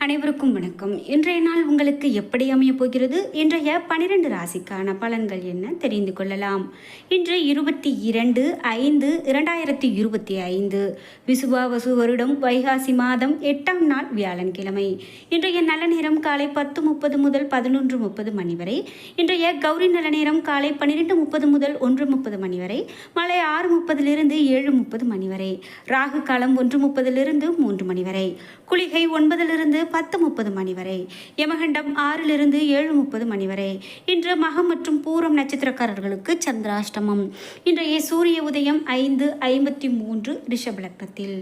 அனைவருக்கும் வணக்கம். இன்றைய நாள் உங்களுக்கு எப்படி அமையப் போகிறது? இன்றைய 12 ராசிக்கான பலன்கள் என்ன தெரிந்து கொள்ளலாம். இன்று 22/5/2025 விசுவாவசு வருடம் வைகாசி மாதம் 8ஆம் நாள் வியாழன்கிழமை. இன்றைய நல்ல நேரம் காலை 10:30 முதல் 11:30 மணி வரை. இன்றைய கௌரி நல்ல நேரம் காலை 12:30 முதல் 1:30 மணி வரை. மாலை 6:30 7:30 மணி வரை. ராகு காலம் 1:30 3 மணி வரை. குளிகை 9 10:30 மணி வரை. யமகண்டம் 6 7:30 மணி வரை. இன்று மகம் மற்றும் பூரம் நட்சத்திரக்காரர்களுக்கு சந்திராஷ்டமம். இன்றைய சூரிய உதயம் 5:53 ரிஷப லக்னத்தில்.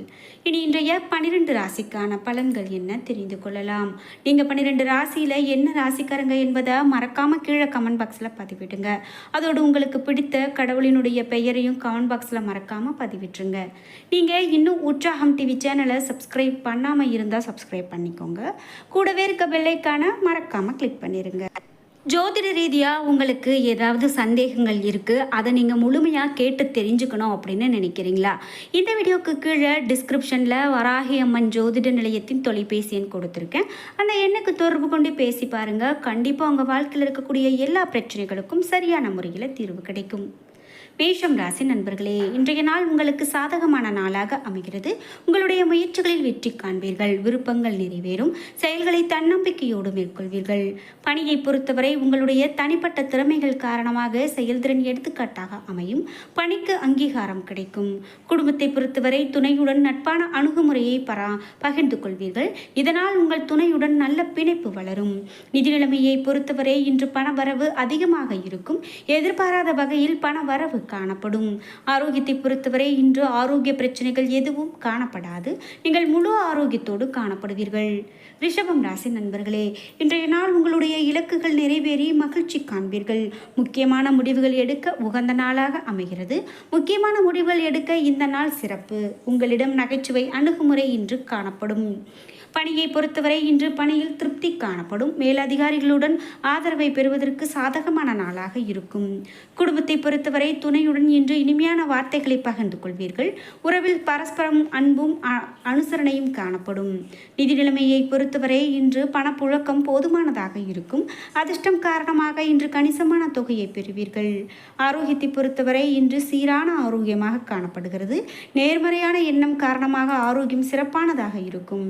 இனி இன்றைய 12 ராசிக்கான பலன்கள் என்ன தெரிந்து கொள்ளலாம். நீங்கள் 12 ராசியில் என்ன ராசிக்காரங்க என்பதை மறக்காம கீழே கமெண்ட் பாக்ஸில் பதிவிடுங்க. அதோடு உங்களுக்கு பிடித்த கடவுளினுடைய பெயரையும் கமெண்ட் பாக்ஸில் மறக்காம பதிவிட்டுருங்க. நீங்கள் இன்னும் உற்சாகம் டிவி சேனலை சப்ஸ்கிரைப் பண்ணாமல் இருந்தால் சப்ஸ்கிரைப் பண்ணிக்கோங்க. கூடவே இருக்க பெல்லைக்கான மறக்காம கிளிக் பண்ணிருங்க. ஜோதிட ரீதியாக உங்களுக்கு ஏதாவது சந்தேகங்கள் இருக்குது, அதை நீங்கள் முழுமையாக கேட்டு தெரிஞ்சுக்கணும் அப்படின்னு நினைக்கிறீங்களா? இந்த வீடியோக்கு கீழே டிஸ்கிரிப்ஷனில் வராகி அம்மன் ஜோதிட நிலையத்தின் தொலைபேசி எண் கொடுத்துருக்கேன். அந்த எண்ணுக்கு தொடர்பு கொண்டு பேசி பாருங்கள். கண்டிப்பாக உங்கள் வாழ்க்கையில் இருக்கக்கூடிய எல்லா பிரச்சனைகளுக்கும் சரியான முறையில் தீர்வு கிடைக்கும். மேஷம் ராசி நண்பர்களே, இன்றைய நாள் உங்களுக்கு சாதகமான நாளாக அமைகிறது. உங்களுடைய முயற்சிகளில் வெற்றி காண்பீர்கள். விருப்பங்கள் நிறைவேறும். செயல்களை தன்னம்பிக்கையோடு மேற்கொள்வீர்கள். பணியை பொறுத்தவரை உங்களுடைய தனிப்பட்ட திறமைகள் காரணமாக செயல்திறன் எடுத்துக்காட்டாக அமையும். பணிக்கு அங்கீகாரம் கிடைக்கும். குடும்பத்தை பொறுத்தவரை துணையுடன் நட்பான அணுகுமுறையை பகிர்ந்து கொள்வீர்கள். இதனால் உங்கள் துணையுடன் நல்ல பிணைப்பு வளரும். நிதி நிலைமையை பொறுத்தவரை இன்று பணவரவு அதிகமாக இருக்கும். எதிர்பாராத வகையில் பணவரவு காணப்படும். ஆரோக்கியத்தை பொறுத்தவரை இன்று ஆரோக்கிய பிரச்சனைகள் எதுவும் காணப்படாது. நீங்கள் முழு ஆரோக்கியத்தோடு காணப்படுவீர்கள். ரிஷபம் ராசி நண்பர்களே, இன்றைய நாள் உங்களுடைய இலக்குகள் நிறைவேறி மகிழ்ச்சி காண்பீர்கள். முக்கியமான முடிவுகள் எடுக்க உகந்த நாளாக அமைகிறது. முக்கியமான முடிவுகள் எடுக்க இந்த நாள் சிறப்பு. உங்களிடம் நகைச்சுவை அணுகுமுறை இன்று காணப்படும். பணியை பொறுத்தவரை இன்று பணியில் திருப்தி காணப்படும். மேலதிகாரிகளுடன் ஆதரவை பெறுவதற்கு சாதகமான நாளாக இருக்கும். குடும்பத்தை பொறுத்தவரை துணையுடன் இன்று இனிமையான வார்த்தைகளை பகிர்ந்து கொள்வீர்கள். உறவில் பரஸ்பரம் அன்பும் அனுசரணையும் காணப்படும். நிதி நிலைமையை பொறுத்தவரை இன்று பணப்புழக்கம் போதுமானதாக இருக்கும். அதிர்ஷ்டம் காரணமாக இன்று கணிசமான தொகையை பெறுவீர்கள். ஆரோக்கியத்தை பொறுத்தவரை இன்று சீரான ஆரோக்கியமாக காணப்படுகிறது. நேர்மறையான எண்ணம் காரணமாக ஆரோக்கியம் சிறப்பானதாக இருக்கும்.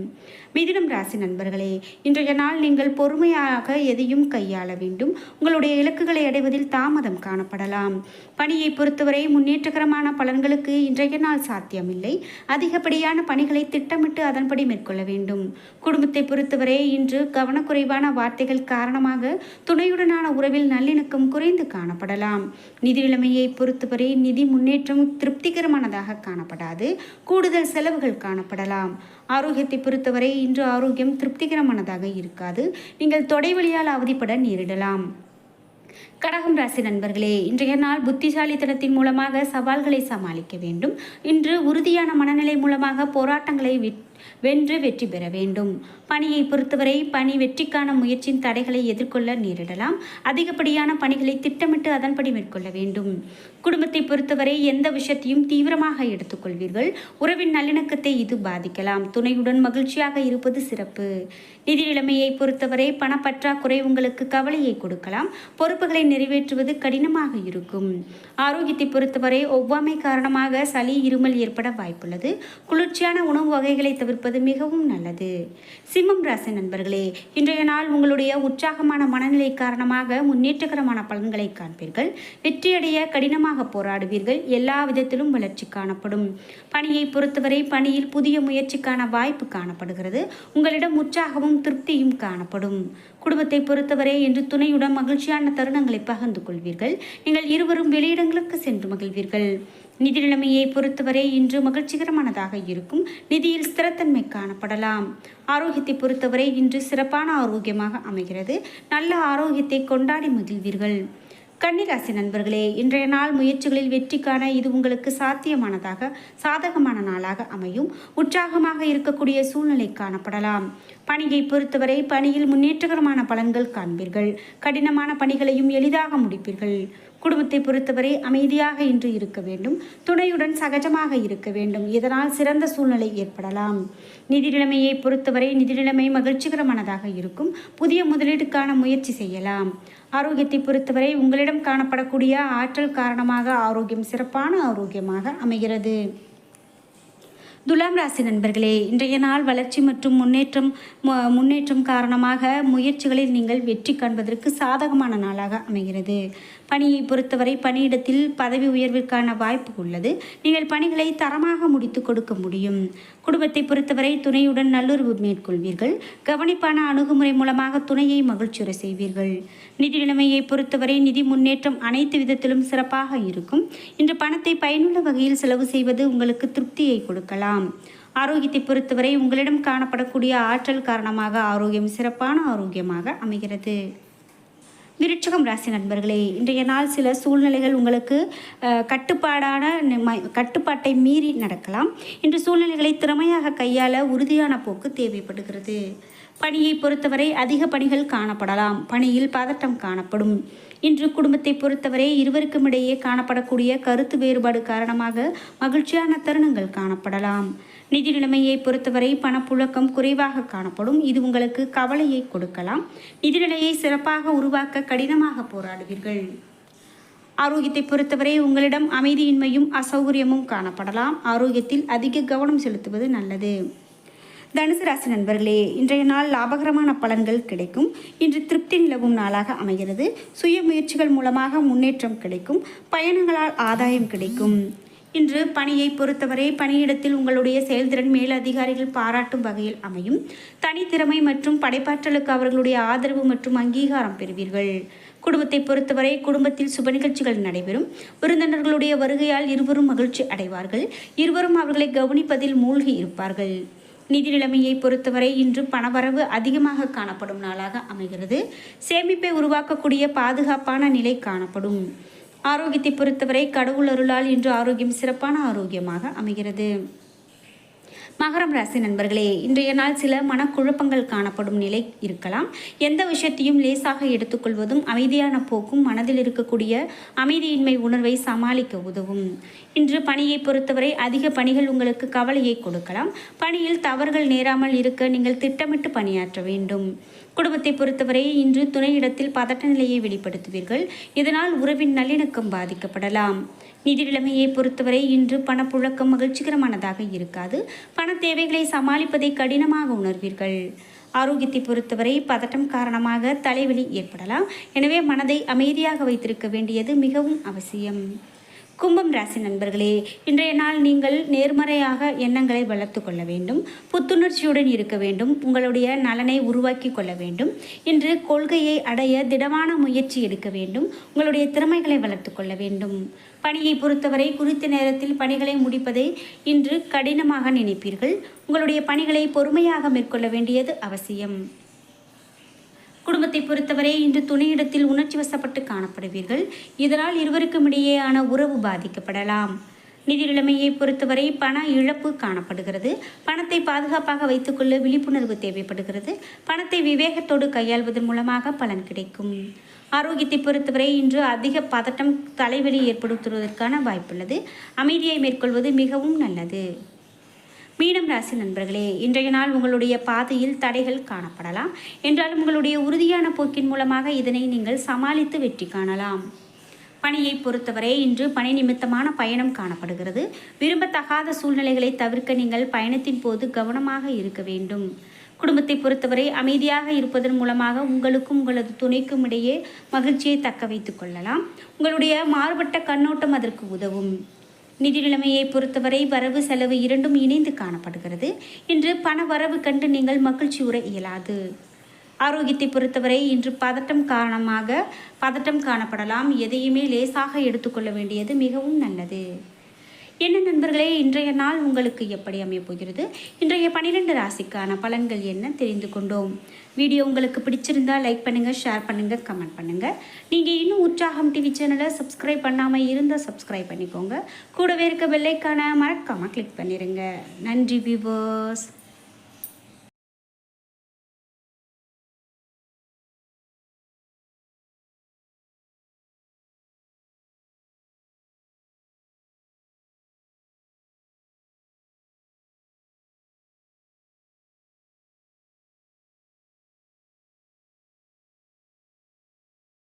மிதுனம் ராசி நண்பர்களே, இன்றைய நாள் நீங்கள் பொறுமையாக எதையும் கையாள வேண்டும். உங்களுடைய இலக்குகளை அடைவதில் தாமதம் காணப்படலாம். பணியை பொறுத்தவரை முன்னேற்றகரமான பலன்களுக்கு இன்றைய நாள் சாத்தியமில்லை. அதிகப்படியான பணிகளை திட்டமிட்டு அதன்படி மேற்கொள்ள வேண்டும். குடும்பத்தை பொறுத்தவரை இன்று கவனக்குறைவான வார்த்தைகள் காரணமாக துணையுடனான உறவில் நல்லிணக்கம் குறைந்து காணப்படலாம். நிதி நிலைமையை பொறுத்தவரை நிதி முன்னேற்றம் திருப்திகரமானதாக காணப்படாது. கூடுதல் செலவுகள் காணப்படலாம். ஆரோக்கியத்தை பொறுத்தவரை இன்று ஆரோக்கியம் திருப்திகரமானதாக இருக்காது. நீங்கள் தொடை வழியால் அவதிப்பட நேரிடலாம். கடகம் ராசி நண்பர்களே, இன்றைய நாள் புத்திசாலித்தனத்தின் மூலமாக சவால்களை சமாளிக்க வேண்டும். இன்று உறுதியான மனநிலை மூலமாக போராட்டங்களை வென்று வெற்றி பெற வேண்டும். பணியை பொறுத்தவரை பணி வெற்றிக்கான முயற்சியின் தடைகளை எதிர்கொள்ள நேரிடலாம். அதிகப்படியான பணிகளை திட்டமிட்டு அதன்படி மேற்கொள்ள வேண்டும். குடும்பத்தை பொறுத்தவரை எந்த விஷயத்தையும் தீவிரமாக எடுத்துக்கொள்வீர்கள். உறவின் நல்லிணக்கத்தை இது பாதிக்கலாம். துணையுடன் மகிழ்ச்சியாக இருப்பது சிறப்பு. நிதி நிலைமையை பொறுத்தவரை பணப்பற்றாக்குறை உங்களுக்கு கவலையை கொடுக்கலாம். பொறுப்புகளை நிறைவேற்றுவது கடினமாக இருக்கும். ஆரோக்கியத்தை பொறுத்தவரை ஒவ்வாமை காரணமாக சளி இருமல் ஏற்பட வாய்ப்புள்ளது. குளிர்ச்சியான உணவு வகைகளை தவிர்ப்பது மிகவும் நல்லது. சிம்மம் ராசி நண்பர்களே, இன்றைய நாள் உங்களுடைய உற்சாகமான மனநிலை காரணமாக முன்னேற்றகரமான பலன்களை காண்பீர்கள். வெற்றியடைய கடினமாக போராடுவீர்கள். எல்லா விதத்திலும் வளர்ச்சி காணப்படும். பணியை பொறுத்தவரை பணியில் புதிய முயற்சிக்கான வாய்ப்பு காணப்படுகிறது. உங்களிடம் உற்சாகமும் திருப்தியும் காணப்படும். குடும்பத்தை பொறுத்தவரை இன்று துணையுடன் மகிழ்ச்சியான தருணங்களை பகிர்ந்து கொள்வீர்கள். நீங்கள் இருவரும் வெளியிடங்களுக்கு சென்று மகிழ்வீர்கள். நிதி நிலைமையை பொறுத்தவரை இன்று மகிழ்ச்சிகரமானதாக இருக்கும். நிதியில் ஸ்திரத்தன்மை காணப்படலாம். ஆரோக்கியத்தை பொறுத்தவரை இன்று சிறப்பான ஆரோக்கியமாக அமைகிறது. நல்ல ஆரோக்கியத்தை கொண்டாடி மகிழ்வீர்கள். கன்னிராசி நண்பர்களே, இன்றைய நாள் முயற்சிகளில் வெற்றி காண இது உங்களுக்கு சாத்தியமானதாக சாதகமான நாளாக அமையும். உற்சாகமாக இருக்கக்கூடிய சூழ்நிலை காணப்படலாம். பணியை பொறுத்தவரை பணியில் முன்னேற்றகரமான பலன்கள் காண்பீர்கள். கடினமான பணிகளையும் எளிதாக முடிப்பீர்கள். குடும்பத்தை பொறுத்தவரை அமைதியாக இன்று இருக்க வேண்டும். துணையுடன் சகஜமாக இருக்க வேண்டும். இதனால் சிறந்த சூழ்நிலை ஏற்படலாம். நிதி நிலைமையை பொறுத்தவரை நிதி நிலைமை மகிழ்ச்சிகரமானதாக இருக்கும். புதிய முதலீட்டுக்கான முயற்சி செய்யலாம். ஆரோக்கியத்தை பொறுத்தவரை உங்களிடம் காணப்படக்கூடிய ஆற்றல் காரணமாக ஆரோக்கியம் சிறப்பான ஆரோக்கியமாக அமைகிறது. துலாம் ராசி நண்பர்களே, இன்றைய நாள் வளர்ச்சி மற்றும் முன்னேற்றம் காரணமாக முயற்சிகளில் நீங்கள் வெற்றி காண்பதற்கு சாதகமான நாளாக அமைகிறது. பணியை பொறுத்தவரை பணியிடத்தில் பதவி உயர்விற்கான வாய்ப்பு உள்ளது. நீங்கள் பணிகளை தரமாக முடித்து கொடுக்க முடியும். குடும்பத்தை பொறுத்தவரை துணையுடன் நல்லுறவு மேற்கொள்வீர்கள். கவனிப்பான அணுகுமுறை மூலமாக துணையை மகிழ்ச்சியுற செய்வீர்கள். நிதி நிலைமையை பொறுத்தவரை நிதி முன்னேற்றம் அனைத்து விதத்திலும் சிறப்பாக இருக்கும். இன்று பணத்தை பயனுள்ள வகையில் செலவு செய்வது உங்களுக்கு திருப்தியை கொடுக்கலாம். ஆரோக்கியத்தை பொறுத்தவரை உங்களிடம் காணப்படக்கூடிய ஆற்றல் காரணமாக ஆரோக்கியம் சிறப்பான ஆரோக்கியமாக அமைகிறது. விருச்சிகம் ராசி நண்பர்களே, இன்றைய நாள் சில சூழ்நிலைகள் உங்களுக்கு கட்டுப்பாட்டை மீறி நடக்கலாம். இன்று சூழ்நிலைகளை திறமையாக கையாள உறுதியான போக்கு தேவைப்படுகிறது. பணியை பொறுத்தவரை அதிக பணிகள் காணப்படலாம். பணியில் பதட்டம் காணப்படும். இன்று குடும்பத்தை பொறுத்தவரை இருவருக்கும் இடையே காணப்படக்கூடிய கருத்து வேறுபாடு காரணமாக மகிழ்ச்சியான தருணங்கள் காணப்படலாம். நிதி நிலைமையை பொறுத்தவரை பணப்புழக்கம் குறைவாக காணப்படும். இது உங்களுக்கு கவலையை கொடுக்கலாம். நிதிநிலையை சிறப்பாக உருவாக்க கடினமாக போராடுவீர்கள். ஆரோக்கியத்தை பொறுத்தவரை உங்களிடம் அமைதியின்மையும் அசௌகரியமும் காணப்படலாம். ஆரோக்கியத்தில் அதிக கவனம் செலுத்துவது நல்லது. தனுசு ராசி நண்பர்களே, இன்றைய நாள் லாபகரமான பலன்கள் கிடைக்கும். இன்று திருப்தி நிலவும் நாளாக அமைகிறது. சுய முயற்சிகள் மூலமாக முன்னேற்றம் கிடைக்கும். பயணங்களால் ஆதாயம் கிடைக்கும். இன்று பணியை பொறுத்தவரை பணியிடத்தில் உங்களுடைய செயல்திறன் மேலதிகாரிகள் பாராட்டும் வகையில் அமையும். தனித்திறமை மற்றும் படைப்பாற்றலுக்கு அவர்களுடைய ஆதரவு மற்றும் அங்கீகாரம் பெறுவீர்கள். குடும்பத்தை பொறுத்தவரை குடும்பத்தில் சுப நிகழ்ச்சிகள் நடைபெறும். விருந்தினர்களுடைய வருகையால் இருவரும் மகிழ்ச்சி அடைவார்கள். இருவரும் அவர்களை கவனிப்பதில் மூழ்கி இருப்பார்கள். நிதி நிலைமையை பொறுத்தவரை இன்று பணவரவு அதிகமாக காணப்படும் நாளாக அமைகிறது. சேமிப்பை உருவாக்கக்கூடிய பாதுகாப்பான நிலை காணப்படும். ஆரோக்கியத்தை பொறுத்தவரை கடவுள் அருளால் இன்று ஆரோக்கியம் சிறப்பான ஆரோக்கியமாக அமைகிறது. மகரம் ராசி நண்பர்களே, இன்றைய நாள் சில மனக்குழப்பங்கள் காணப்படும் நிலை இருக்கலாம். எந்த விஷயத்தையும் லேசாக எடுத்துக்கொள்வதும் அமைதியான போக்கும் மனதில் இருக்கக்கூடிய அமைதியின்மை உணர்வை சமாளிக்க உதவும். இன்று பணியை பொறுத்தவரை அதிக பணிகள் உங்களுக்கு கவலையை கொடுக்கலாம். பணியில் தவறுகள் நேராமல் இருக்க நீங்கள் திட்டமிட்டு பணியாற்ற வேண்டும். குடும்பத்தை பொறுத்தவரை இன்று துணையிடத்தில் பதட்ட நிலையை வெளிப்படுத்துவீர்கள். இதனால் உறவின் நல்லிணக்கம் பாதிக்கப்படலாம். நிதி நிலைமையை பொறுத்தவரை இன்று பணப்புழக்கம் மகிழ்ச்சிகரமானதாக இருக்காது. பண தேவைகளை சமாளிப்பதை கடினமாக உணர்வீர்கள். ஆரோக்கியத்தை பொறுத்தவரை பதட்டம் காரணமாக தலைவலி ஏற்படலாம். எனவே மனதை அமைதியாக வைத்திருக்க வேண்டியது மிகவும் அவசியம். கும்பம் ராசி நண்பர்களே, இன்றைய நாள் நீங்கள் நேர்மறையாக எண்ணங்களை வளர்த்து கொள்ள வேண்டும். புத்துணர்ச்சியுடன் இருக்க வேண்டும். உங்களுடைய நலனை உருவாக்கி கொள்ள வேண்டும். இன்று கொள்கையை அடைய திடமான முயற்சி எடுக்க வேண்டும். உங்களுடைய திறமைகளை வளர்த்து கொள்ள வேண்டும். பணியை பொறுத்தவரை குறித்த நேரத்தில் பணிகளை முடிப்பதை இன்று கடினமாக நினைப்பீர்கள். உங்களுடைய பணிகளை பொறுமையாக மேற்கொள்ள வேண்டியது அவசியம். குடும்பத்தை பொறுத்தவரை இன்று துணையிடத்தில் உணர்ச்சி வசப்பட்டு காணப்படுவீர்கள். இதனால் இருவருக்கும் இடையேயான உறவு பாதிக்கப்படலாம். நிதி நிலைமையை பொறுத்தவரை பண இழப்பு காணப்படுகிறது. பணத்தை பாதுகாப்பாக வைத்துக்கொள்ள விழிப்புணர்வு தேவைப்படுகிறது. பணத்தை விவேகத்தோடு கையாள்வதன் மூலமாக பலன் கிடைக்கும். ஆரோக்கியத்தை பொறுத்தவரை இன்று அதிக பதட்டம் தலைவலி ஏற்படுத்துவதற்கான வாய்ப்புள்ளது. அமைதியை மேற்கொள்வது மிகவும் நல்லது. மீனம் ராசி நண்பர்களே, இன்றைய நாள் உங்களுடைய பாதையில் தடைகள் காணப்படலாம். என்றாலும் உங்களுடைய உறுதியான போக்கின் மூலமாக இதனை நீங்கள் சமாளித்து வெற்றி காணலாம். பணியை பொறுத்தவரை இன்று பணி நிமித்தமான பயணம் காணப்படுகிறது. விரும்பத்தகாத சூழ்நிலைகளை தவிர்க்க நீங்கள் பயணத்தின் போது கவனமாக இருக்க வேண்டும். குடும்பத்தை பொறுத்தவரை அமைதியாக இருப்பதன் மூலமாக உங்களுக்கும் உங்களது துணைக்கும் இடையே மகிழ்ச்சியை தக்க வைத்துக் கொள்ளலாம். உங்களுடைய மாறுபட்ட கண்ணோட்டம் அதற்கு உதவும். நிதி நிலைமையை பொறுத்தவரை வரவு செலவு இரண்டும் இணைந்து காணப்படுகிறது. இன்று பண வரவு கண்டு நீங்கள் மகிழ்ச்சி உற இயலாது. ஆரோக்கியத்தை பொறுத்தவரை இன்று பதட்டம் காணப்படலாம். எதையுமே லேசாக எடுத்துக்கொள்ள வேண்டியது மிகவும் நல்லது. என்ன நண்பர்களே, இன்றைய நாள் உங்களுக்கு எப்படி அமையப் போகிறது? இன்றைய 12 ராசிக்கான பலன்கள் என்ன தெரிந்து கொண்டோம். வீடியோ உங்களுக்கு பிடிச்சிருந்தால் லைக் பண்ணுங்கள், ஷேர் பண்ணுங்கள், கமெண்ட் பண்ணுங்கள். நீங்கள் இன்னும் உற்சாகம் டிவி சேனலை சப்ஸ்கிரைப் பண்ணாமல் இருந்தால் சப்ஸ்கிரைப் பண்ணிக்கோங்க. கூடவே இருக்க பெல் ஐகானை மறக்காமல் கிளிக் பண்ணிடுங்க. நன்றி வியூவர்ஸ்.